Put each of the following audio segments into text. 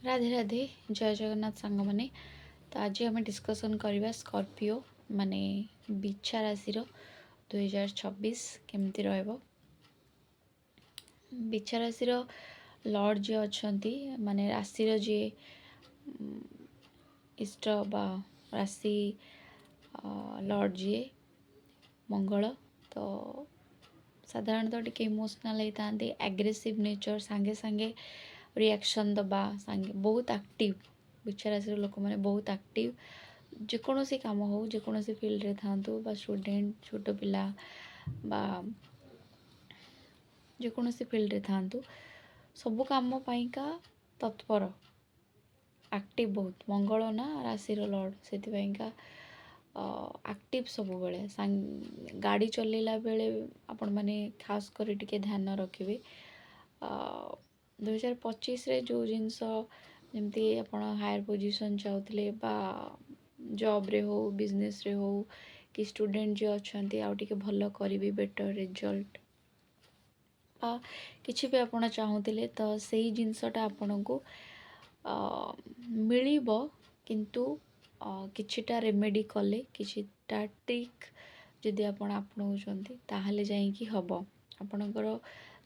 राधे राधे जय जगन्नाथ सांग माने। तो आज आम डिस्कसन करवा स्कॉर्पियो माने बिच्छा राशि 2026 केमती रहिबो। बिच्छा राशि लॉर्ड जी अच्छा माने राशि जी इष्ट बा राशि लॉर्ड जी मंगल। तो साधारणतः टिके इमोशनल होता एग्रेसिव नेचर सांगे सांगे रिएक्शन दबा सांगे बहुत एक्टिव बिच्छा राशि लोक मैंने बहुत एक्टिव जेकोसी काम हो जेकोसी फील्ड रे थांतु बा स्टूडेंट छोट पिला बा जेकोसी फील्ड रे थांतु सब काम पाइका तत्पर एक्टिव बहुत मंगल ना राशि लॉर्ड से एक्टिव सब बेले गाड़ी चलेला बेले आपण माने खास कर टिके ध्यान रखिए। 2025 रे जो जिनस जमती आपण हायर पोजीशन चाहूले बा जॉब रे हो बिजनेस रे हो कि स्टूडेंट जो अच्छा आउ टिके भल करी बेटर रिजल्ट बा किसी भी आपण चाहूले तो सही जिनसटा आपण को मिलिबो किंतु किछिटा रेमेडी कले किछिटा ट्रिक जदि आपण आपणाउछंती ताहले जाईकी हबो। आपणकर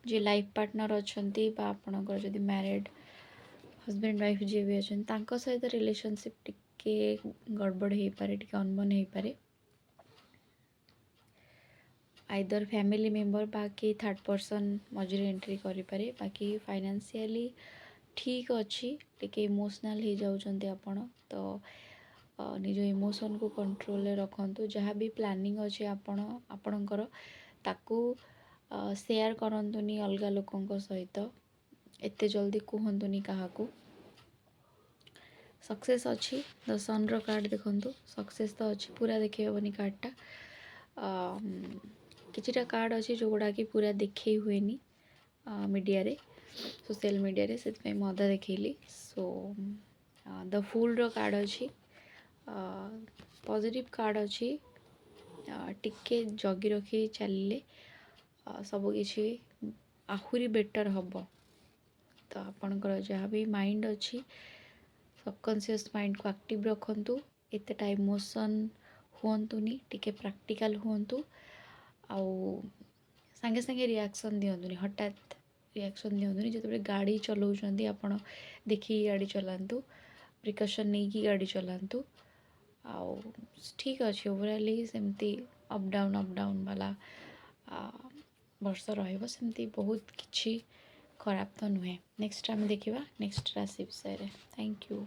जे लाइफ पार्टनर अच्छंती बा आपणकर जदि मैरिड हस्बैंड वाइफ जे भी अच्छंती तांको सहित रिलेशनशिप टिके गड़बड़ हो पारे टिके अनबन हो पारे। आइदर फैमिली मेंबर बाकी थर्ड पर्सन मझे एंट्री करि पारे। बाकी फाइनेंशियली ठीक अच्छी टिके इमोशनल हो जाउछंती आपण तो निज इमोशन को कंट्रोल रखंतु। जहाँ भी प्लानिंग अच्छे आपणकर ताकू शेयर करंतुनी अलगा लोकंक सहित एते जल्दी कहंतुनी काहाकू। सक्सेस अच्छी द सन रो कार्ड देखंतु सक्सेस तो अच्छी पूरा देखै हेबनी कार्डटा किछिटा कार्ड अच्छी जो गुड़ा कि पूरा देखै हुएनी मीडिया रे सोशल मीडिया रे से अधा देखली। सो द फूल रो कार्ड अच्छी पॉजिटिव कार्ड अच्छी टिके जगी रखी चलिए सब किछि आहुरी बेटर हम। तो आपणकर जहाँ भी माइंड अच्छी सबकॉन्शियस माइंड को एक्टिव रखंतु एतेटा इमोशन हुंतुनी टिके प्रैक्टिकल हुंतु आउ सांगे सांगे रिएक्शन दियंतुनी हठात रिएक्शन दियंतुनी। जो गाड़ी चलाउछंती आपण देखी गाड़ी चलांतु प्रिकॉशन नहीं की गाड़ी चलांतु आउ ठीक अच्छे ओवराली सेमती अप डाउन वाला वर्ष रहिबो सेमती बहुत किछि खराब तो नुहे। नेक्स्ट टाइम देखिबा नेक्स्ट राशि विषय रे। Thank you.